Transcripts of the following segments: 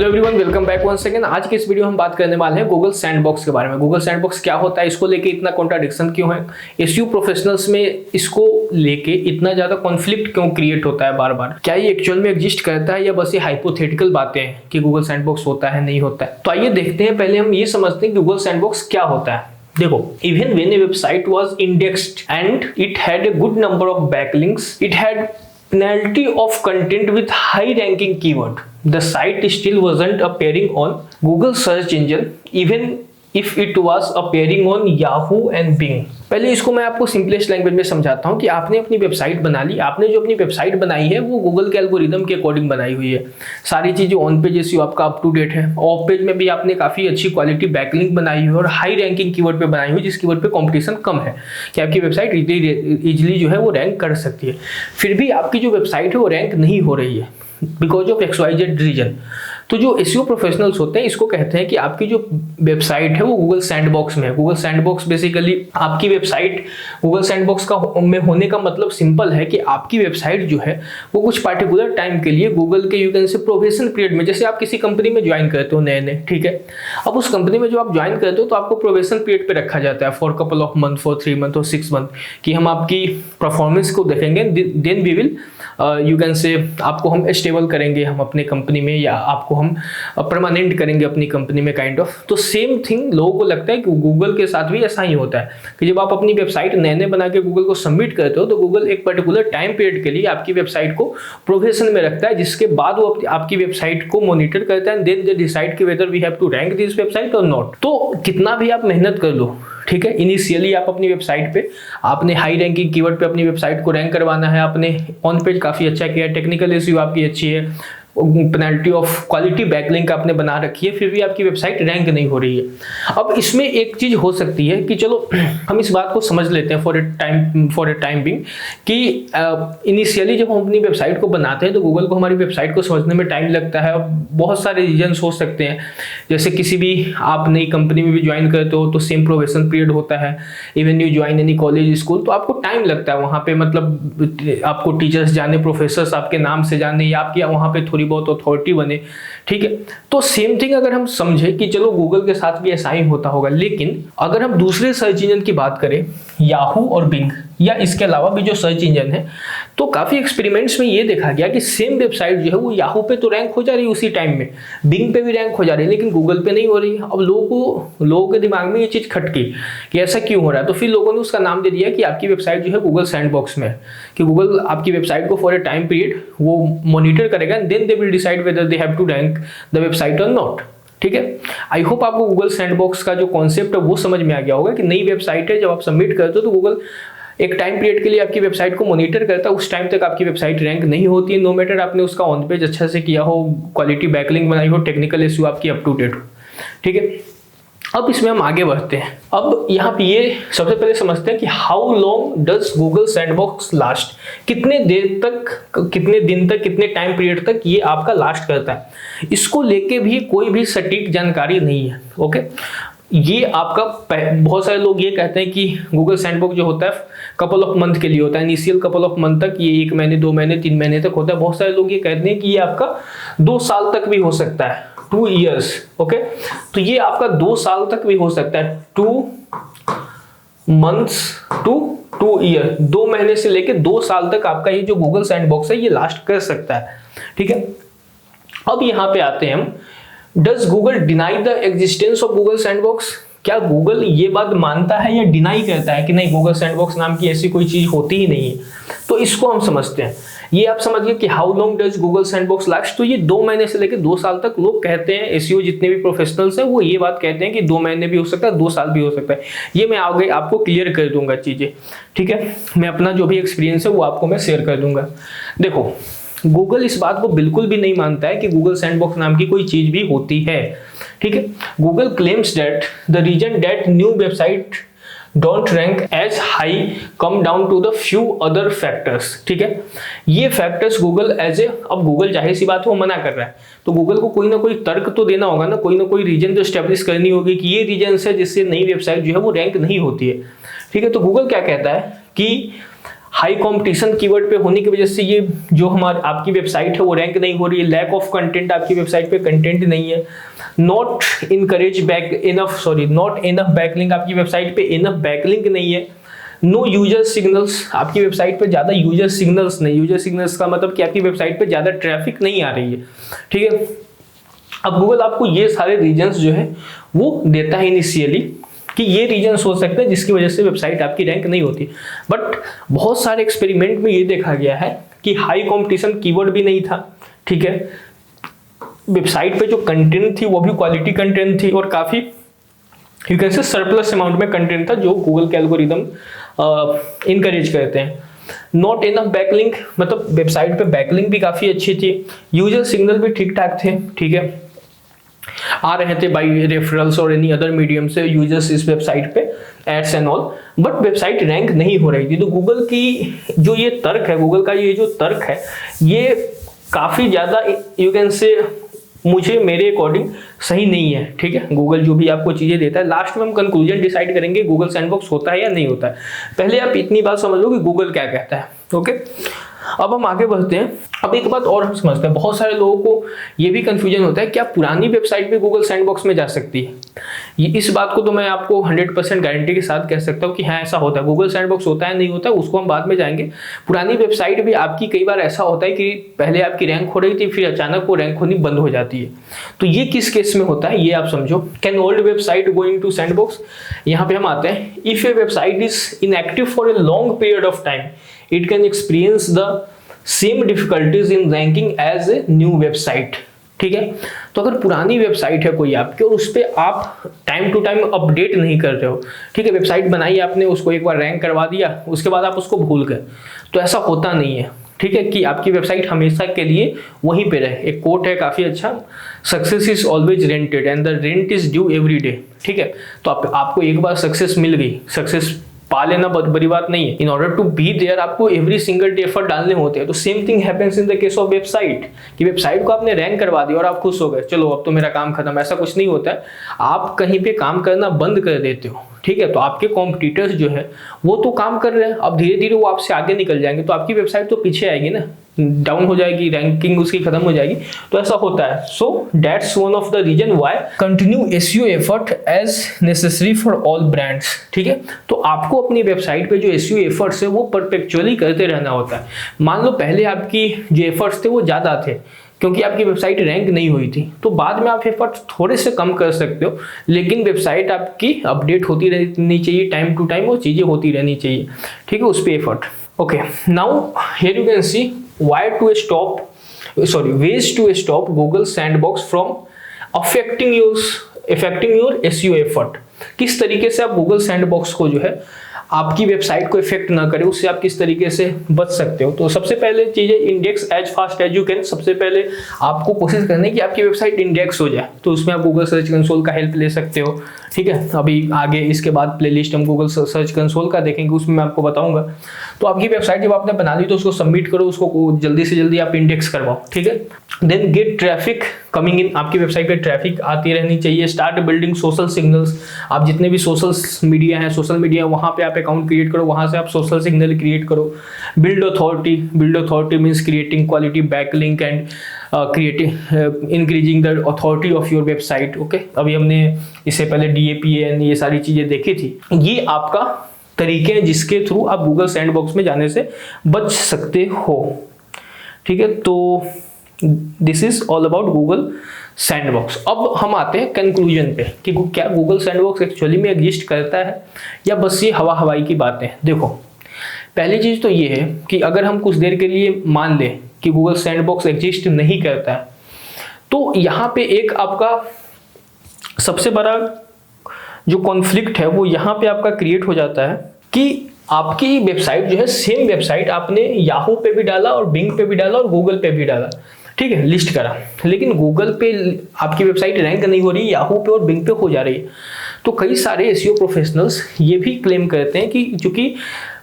Hello everyone, welcome back one second. आज की इस वीडियो में हम बात करने वाले हैं गूगल सैंडबॉक्स के बारे में। गूगल सैंडबॉक्स क्या होता है, इसको लेके इतना कॉन्ट्राडिक्शन क्यों है, एसईओ प्रोफेशनल्स में इसको लेके इतना ज्यादा कॉन्फ्लिक्ट क्यों क्रिएट होता है बार बार, क्या ये एक्चुअल में एग्जिस्ट करता है या बस ये हाइपोथेटिकल बातें हैं कि गूगल सैंडबॉक्स होता है नहीं होता है। तो आइए देखते हैं। पहले हम ये समझते हैं कि गूगल सैंडबॉक्स क्या होता है। देखो, even when a website was indexed and it had a good number of backlinks, it had penalty of content with high ranking keyword, the site still wasn't appearing on Google search engine even if it was appearing on Yahoo and Bing। पहले इसको मैं आपको simplest language में समझाता हूँ कि आपने अपनी वेबसाइट बना ली। आपने जो अपनी वेबसाइट बनाई है वो गूगल के एल्गोरिदम के अकॉर्डिंग बनाई हुई है। सारी चीजें ऑन पेज एसईओ आपका अप टू डेट है। ऑफ पेज में भी आपने काफी अच्छी क्वालिटी बैकलिंक बनाई हुई और हाई रैंकिंग कीवर्ड पे बनाई हुई, जिस कीवर्ड पे कंपटीशन कम है कि आपकी वेबसाइट इजीली जो है वो रैंक कर सकती है। फिर भी आपकी जो वेबसाइट है वो रैंक नहीं हो रही है बिकॉज ऑफ XYZ रीजन। तो जो एसईओ प्रोफेशनल्स होते हैं इसको कहते हैं कि आपकी जो वेबसाइट है वो गूगल सैंडबॉक्स में है। गूगल सैंडबॉक्स बेसिकली आपकी वेबसाइट गूगल सैंडबॉक्स का में होने का मतलब सिंपल है कि आपकी वेबसाइट जो है वो कुछ पार्टिकुलर टाइम के लिए गूगल के यू कैन से प्रोबेशन पीरियड में, जैसे आप किसी कंपनी में ज्वाइन करते हो नए, ठीक है। अब उस कंपनी में जो आप ज्वाइन करते हो तो आपको प्रोबेशन पीरियड पे रखा जाता है for couple of month, for 3 month और 6 मंथ, कि हम आपकी परफॉर्मेंस को देखेंगे, then we will you can say आपको हम स्टेबल करेंगे हम अपने कंपनी में, या आपको हम परमानेंट करेंगे अपनी कंपनी में काइंड ऑफ। तो सेम थिंग लोगों को लगता है कि गूगल के साथ भी ऐसा ही होता है कि जब आप अपनी वेबसाइट नए बना के गूगल को सबमिट करते हो तो गूगल एक पर्टिकुलर टाइम पीरियड के लिए आपकी वेबसाइट को प्रोफेशन में रखता है, जिसके बाद वो आपकी वेबसाइट को मॉनिटर करता है, देन दे डिसाइड कि whether we have to rank this website और नॉट। तो कितना भी आप मेहनत कर लो, ठीक है, इनिशियली आप अपनी वेबसाइट पे आपने हाई रैंकिंग कीवर्ड पे अपनी वेबसाइट को रैंक करवाना है, आपने ऑन पेज काफी अच्छा किया, टेक्निकल एसईओ आपकी अच्छी है, पेनल्टी ऑफ क्वालिटी बैकलिंक आपने बना रखी है, फिर भी आपकी वेबसाइट रैंक नहीं हो रही है। अब इसमें एक चीज हो सकती है कि चलो हम इस बात को समझ लेते हैं फॉर ए टाइम बिंग कि इनिशियली जब हम अपनी वेबसाइट को बनाते हैं तो गूगल को हमारी वेबसाइट को समझने में टाइम लगता है और बहुत सारे रीजन्स हो सकते हैं। जैसे किसी भी आप नई कंपनी में भी ज्वाइन करते हो तो सेम प्रोबेशन पीरियड होता है, even you join any college school, तो आपको टाइम लगता है वहाँ पे, मतलब आपको टीचर्स जाने, प्रोफेसर्स आपके नाम से जाने, या आपकी वहाँ पे थोड़ी बहुत अथॉरिटी बने, ठीक है। तो सेम थिंग अगर हम समझे कि चलो गूगल के साथ भी ऐसा ही होता होगा, लेकिन अगर हम दूसरे सर्च इंजन की बात करें, याहू और बिंग या इसके अलावा भी जो सर्च इंजन है, तो काफी एक्सपेरिमेंट्स में ये देखा गया कि सेम वेबसाइट जो है वो याहू पे तो रैंक हो जा रही है उसी टाइम में, बिंग पे भी रैंक हो जा रही है, लेकिन गूगल पे नहीं हो रही है। अब लोगों के दिमाग में ये चीज खटकी कि ऐसा क्यों हो रहा है, तो फिर लोगों ने उसका नाम दे दिया कि आपकी वेबसाइट जो है गूगल सैंडबॉक्स में है, कि गूगल आपकी वेबसाइट को फॉर ए टाइम पीरियड वो मॉनिटर करेगा, then they will decide whether they have to rank the website और नॉट, ठीक है। आई होप आपको गूगल सैंडबॉक्स का जो कॉन्सेप्ट है वो समझ में आ गया होगा कि नई वेबसाइट है, जब आप सबमिट करते हो तो गूगल एक टाइम पीरियड के लिए आपकी वेबसाइट को मॉनिटर करता है, उस टाइम तक आपकी वेबसाइट रैंक नहीं होती है, नो मैटर आपने उसका ऑन पेज अच्छा से किया हो, क्वालिटी बैकलिंक बनाई हो, टेक्निकल एसईओ आपकी अप टू डेट हो, ठीक है। अब इसमें हम आगे बढ़ते हैं। अब यहाँ पे ये सबसे पहले समझते हैं कि how long does Google sandbox last, कितने देर तक, कितने दिन तक, कितने टाइम पीरियड तक ये आपका लास्ट करता है। इसको लेके भी कोई भी सटीक जानकारी नहीं है, ओके। ये आपका बहुत सारे लोग ये कहते हैं कि गूगल सैंडबॉक्स जो होता है कपल ऑफ मंथ के लिए होता है, इनिशियल कपल ऑफ मंथ तक, ये 1 महीने, 2 महीने, 3 महीने तक होता है। बहुत सारे लोग ये कहते हैं कि ये आपका 2 साल तक भी हो सकता है, 2 years, ओके। तो ये आपका 2 साल तक भी हो सकता है, 2 months to 2 year, 2 महीने से लेके 2 साल तक आपका ये जो गूगल सैंडबॉक्स है ये लास्ट कर सकता है, ठीक है। अब यहाँ पे आते हैं हम, does Google deny the existence of Google sandbox, क्या गूगल ये बात मानता है या डिनाई करता है कि नहीं गूगल सैंडबॉक्स नाम की ऐसी कोई चीज होती ही नहीं है। तो इसको हम समझते हैं। ये आप समझिए कि how long does Google sandbox last, तो ये 2 महीने से लेकर 2 साल तक लोग कहते हैं, एसईओ जितने भी प्रोफेशनल्स हैं वो ये बात कहते हैं कि 2 महीने भी हो सकता है, 2 साल भी हो सकता है। ये मैं आगे आपको क्लियर कर दूंगा चीजें, ठीक है। मैं अपना जो भी एक्सपीरियंस है वो आपको मैं शेयर कर दूंगा। देखो, गूगल इस बात को बिल्कुल भी नहीं मानता है कि गूगल सैंडबॉक्स नाम की कोई चीज भी होती है, ठीक है। Google claims that the reason that new website don't rank as high come down to the few other factors, ठीक है। ये फैक्टर्स गूगल एज ए, अब गूगल जाहिर सी बात है वो मना कर रहा है, तो गूगल को कोई ना कोई तर्क तो देना होगा ना, कोई ना कोई रीजन तो स्टैब्लिश करनी होगी कि ये रीजन है जिससे नई वेबसाइट जो है वो रैंक नहीं होती है, ठीक है। तो गूगल क्या कहता है कि हाई कंपटीशन कीवर्ड पे होने की वजह से ये जो हमारी आपकी वेबसाइट है वो रैंक नहीं हो रही है। लैक ऑफ कंटेंट, आपकी वेबसाइट पे कंटेंट नहीं है। नॉट इनफ बैकलिंक, आपकी वेबसाइट पे इनफ बैकलिंक नहीं है। नो यूजर सिग्नल्स, आपकी वेबसाइट पे ज़्यादा यूजर सिग्नल्स नहीं। यूजर सिग्नल्स का मतलब कि आपकी वेबसाइट पे ज़्यादा ट्रैफिक नहीं आ रही है, ठीक है। अब गूगल आपको ये सारे रीजंस जो है वो देता है इनिशियली कि ये रीजंस हो सकते हैं जिसकी वजह से वेबसाइट आपकी रैंक नहीं होती। बट बहुत सारे एक्सपेरिमेंट में ये देखा गया है कि हाई कंपटीशन कीवर्ड भी नहीं था, ठीक है। वेबसाइट पे जो कंटेंट थी वो भी क्वालिटी कंटेंट थी और काफ़ी यू कैन से सरप्लस अमाउंट में कंटेंट था जो गूगल के एल्गोरिदम इनकरेज करते हैं। नॉट इनफ बैकलिंक, मतलब वेबसाइट पे बैकलिंक भी काफ़ी अच्छी थी। यूजर सिग्नल भी ठीक ठाक थे, ठीक है, आ रहे थे बाई रेफरल्स और एनी अदर मीडियम से यूजर्स इस वेबसाइट पे, ads and all. But website rank नहीं हो रही थी। तो गूगल की जो ये तर्क है, गूगल का ये जो तर्क है, ये काफ़ी ज़्यादा यू कैन से मेरे अकॉर्डिंग सही नहीं है, ठीक है। गूगल जो भी आपको चीज़ें देता है, लास्ट में हम कंक्लूजन डिसाइड करेंगे गूगल सैंडबॉक्स होता है या नहीं होता है। पहले आप इतनी बात समझ लो कि गूगल क्या कहता है, ओके। अब हम आगे बढ़ते हैं। अब एक बात और हम समझते हैं, बहुत सारे लोगों को ये भी कंफ्यूजन होता है क्या पुरानी वेबसाइट भी गूगल सैंडबॉक्स में जा सकती है। ये इस बात को तो मैं आपको 100% गारंटी के साथ कह सकता हूँ कि हाँ ऐसा होता है। गूगल सैंडबॉक्स होता है नहीं होता है उसको हम बाद में जाएंगे। पुरानी वेबसाइट भी आपकी कई बार ऐसा होता है कि पहले आपकी रैंक हो रही थी, फिर अचानक वो रैंक होनी बंद हो जाती है। तो ये किस केस में होता है ये आप समझो। Can old website go into sandbox, यहाँ पे हम आते हैं। If a website is inactive for a long period of time, it can experience the same difficulties in ranking as a new website, ठीक है। तो अगर पुरानी वेबसाइट है कोई आपकी और उस पर आप टाइम टू टाइम अपडेट नहीं कर रहे हो, ठीक है, वेबसाइट बनाई आपने, उसको एक बार रैंक करवा दिया, उसके बाद आप उसको भूल गए, तो ऐसा होता नहीं है, ठीक है, कि आपकी वेबसाइट हमेशा के लिए वहीं पे रहे। एक कोट है काफ़ी अच्छा, success is always rented and the rent is due every day, ठीक है। तो आपको एक बार सक्सेस मिल गई, सक्सेस पा लेना बहुत बड़ी बात नहीं है। In order to be there आपको एवरी सिंगल डे एफर्ट डालने होते हैं। तो same thing happens in the case of website, कि वेबसाइट को आपने रैंक करवा दिया और आप खुश हो गए, चलो अब तो मेरा काम खत्म। ऐसा कुछ नहीं होता है। आप कहीं पे काम करना बंद कर देते हो, ठीक है, तो आपके कॉम्पिटिटर्स जो है वो तो काम कर रहे हैं, अब धीरे धीरे वो आपसे आगे निकल जाएंगे, तो आपकी वेबसाइट तो पीछे आएगी ना, डाउन हो जाएगी, रैंकिंग उसकी खत्म हो जाएगी। तो ऐसा होता है। So that's one of the reason why continue SEO effort as necessary for all brands, ठीक है। तो आपको अपनी वेबसाइट पे जो एसईओ एफर्ट्स है वो परपेचुअली करते रहना होता है। मान लो पहले आपकी जो एफर्ट्स थे वो ज्यादा थे क्योंकि आपकी वेबसाइट रैंक नहीं हुई थी, तो बाद में आप एफर्ट थोड़े से कम कर सकते हो, लेकिन वेबसाइट आपकी अपडेट होती रहनी चाहिए, टाइम टू टाइम वो चीजें होती रहनी चाहिए, ठीक है, उस पर effort. Okay, now here you can see ways to stop Google Sandbox from affecting your SEO effort। किस तरीके से आप Google Sandbox को जो है आपकी वेबसाइट को इफेक्ट ना करे, उससे आप किस तरीके से बच सकते हो। तो सबसे पहले चीज है index as fast as you can. सबसे पहले आपको कोशिश करनी है कि आपकी वेबसाइट इंडेक्स हो जाए, तो उसमें आप गूगल सर्च कंसोल का हेल्प ले सकते हो, ठीक है। अभी आगे इसके बाद प्लेलिस्ट हम गूगल सर्च कंसोल का देखेंगे, उसमें मैं आपको बताऊंगा। तो आपकी वेबसाइट जब आपने बना ली तो उसको सबमिट करो, उसको जल्दी से जल्दी आप इंडेक्स करवाओ, ठीक है। Then get traffic coming in, आपकी वेबसाइट पे ट्रैफिक आती रहनी चाहिए। स्टार्ट बिल्डिंग सोशल सिग्नल्स, आप जितने भी सोशल मीडिया वहाँ पे आप अकाउंट क्रिएट करो, वहाँ से आप सोशल सिग्नल क्रिएट करो। Build authority means creating quality backlink and increasing the authority of your website, okay. अभी हमने इससे पहले DAPN ये सारी चीजें देखी थी। ये आपका तरीके हैं जिसके थ्रू आप गूगल सैंडबॉक्स में जाने से बच सकते हो, ठीक है। तो this is all about Google sandbox. अब हम आते हैं कंक्लूजन पे कि क्या गूगल सैंडबॉक्स एक्चुअली में एग्जिस्ट करता है या बस ये हवाई की बातें। देखो, पहली चीज तो ये है कि अगर हम कुछ देर के लिए मान लें कि गूगल सैंडबॉक्स एग्जिस्ट नहीं करता है, तो यहाँ पे एक आपका सबसे बड़ा जो कॉन्फ्लिक्ट है वो यहाँ पे आपका क्रिएट हो जाता है कि आपकी वेबसाइट जो है, सेम वेबसाइट आपने याहू पे भी डाला और बिंग पे भी डाला और गूगल पे भी डाला, ठीक है, लिस्ट करा, लेकिन गूगल पे आपकी वेबसाइट रैंक नहीं हो रही, याहू पे और बिंग पे हो जा रही है। तो कई सारे एसईओ प्रोफेशनल्स ये भी क्लेम करते हैं कि चूंकि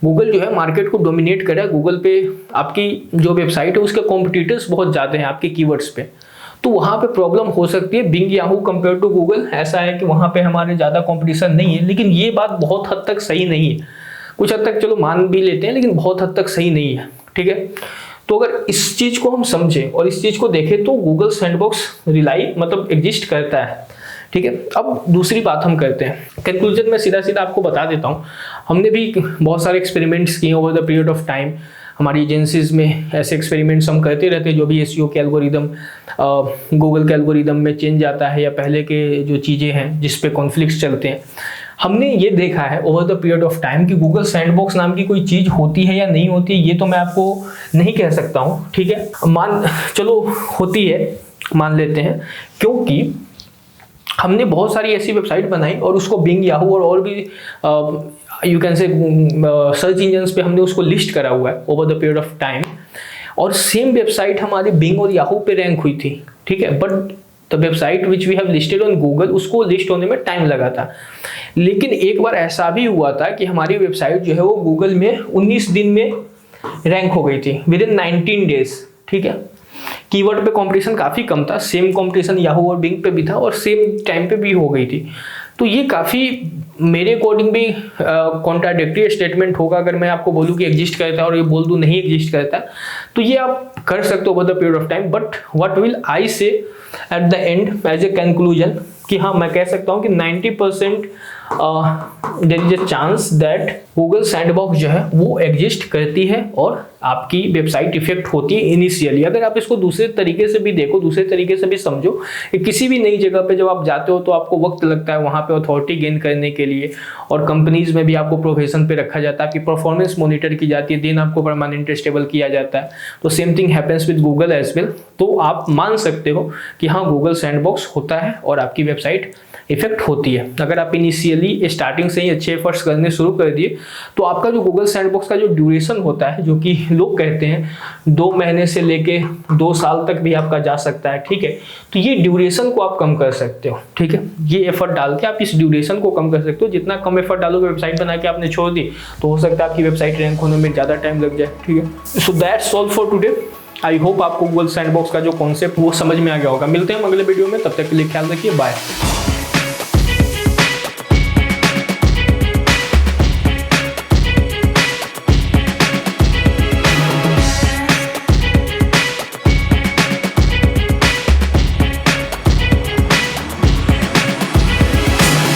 गूगल जो है मार्केट को डोमिनेट कर रहा है, गूगल पे आपकी जो वेबसाइट है उसके कॉम्पिटिटर्स बहुत ज़्यादा हैं आपके कीवर्ड्स पे, तो वहाँ पे प्रॉब्लम हो सकती है। Bing Yahoo compare to Google ऐसा है कि वहाँ पे हमारे ज़्यादा कंपटीशन नहीं है, लेकिन ये बात बहुत हद तक सही नहीं है। कुछ हद तक चलो मान भी लेते हैं, लेकिन बहुत हद तक सही नहीं है, ठीक है। तो अगर इस चीज को हम समझें और इस चीज को देखें तो गूगल सैंडबॉक्स मतलब एग्जिस्ट करता है, ठीक है। अब दूसरी बात हम करते हैं, कंक्लूजन में सीधा सीधा आपको बता देता हूँ। हमने भी बहुत सारे एक्सपेरिमेंट्स किए over the period of time. हमारी एजेंसीज में ऐसे एक्सपेरिमेंट्स हम करते रहते हैं, जो भी एसईओ के एल्गोरिदम गूगल के एल्गोरिदम में चेंज आता है या पहले के जो चीज़ें हैं जिस पे कॉन्फ्लिक्ट्स चलते हैं, हमने ये देखा है over the period of time कि गूगल सैंडबॉक्स नाम की कोई चीज़ होती है या नहीं होती है, ये तो मैं आपको नहीं कह सकता हूँ, ठीक है। चलो होती है, मान लेते हैं, क्योंकि हमने बहुत सारी ऐसी वेबसाइट बनाई और उसको बिंग, याहू और भी you can say search engines पे हमने उसको लिस्ट करा हुआ है over the period of time, और सेम वेबसाइट हमारी बिंग और याहू पे रैंक हुई थी, ठीक है। But the website which we have listed on Google, उसको लिस्ट होने में टाइम लगा था। लेकिन एक बार ऐसा भी हुआ था कि हमारी वेबसाइट जो है वो गूगल में 19 दिन में रैंक हो गई थी, विद इन 19 डेज, ठीक है। कीवर्ड पे कंपटीशन काफ़ी कम था, सेम कंपटीशन याहू और बिंग पे भी था और सेम टाइम पे भी हो गई थी। तो ये काफ़ी मेरे अकॉर्डिंग भी कॉन्ट्राडिक्टरी स्टेटमेंट होगा अगर मैं आपको बोलूँ कि एग्जिस्ट करता है और ये बोल दूँ नहीं एग्जिस्ट करता। तो ये आप कर सकते हो over the period of time, but what will I say at the end as a conclusion कि हाँ, मैं कह सकता हूँ कि 90% there is a chance that Google sandbox जो है वो एग्जिस्ट करती है और आपकी वेबसाइट इफेक्ट होती है इनिशियली। अगर आप इसको दूसरे तरीके से भी देखो, दूसरे तरीके से भी समझो कि किसी भी नई जगह पे जब आप जाते हो तो आपको वक्त लगता है वहाँ पे अथॉरिटी गेन करने के लिए, और कंपनीज में भी आपको प्रोफेशन पे रखा जाता है, आपकी परफॉर्मेंस मॉनिटर की जाती है, देन आपको परमानेंट स्टेबल किया जाता है। तो same thing happens with Google as well. तो आप मान सकते हो कि हाँ, गूगल सैंडबॉक्स होता है और आपकी वेबसाइट इफेक्ट होती है। अगर आप इनिशियली स्टार्टिंग से ही अच्छे एफर्ट्स करने शुरू कर दिए तो आपका जो गूगल सैंडबॉक्स का जो ड्यूरेशन होता है, जो कि लोग कहते हैं 2 महीने से लेके 2 साल तक भी आपका जा सकता है, ठीक है। तो ये ड्यूरेशन को आप कम कर सकते हो, ठीक है। ये एफर्ट डाल के आप इस ड्यूरेशन को कम कर सकते हो। जितना कम एफर्ट डालोगे, वेबसाइट बना के आपने छोड़ दी, तो हो सकता है आपकी वेबसाइट रैंक होने में ज़्यादा टाइम लग जाए, ठीक है। So that's all for today. I hope आपको गूगल सैंडबॉक्स का जो कॉन्सेप्ट वो समझ में आ गया होगा। मिलते हैं हम अगले वीडियो में, तब तक के लिए ख्याल रखिए, बाय।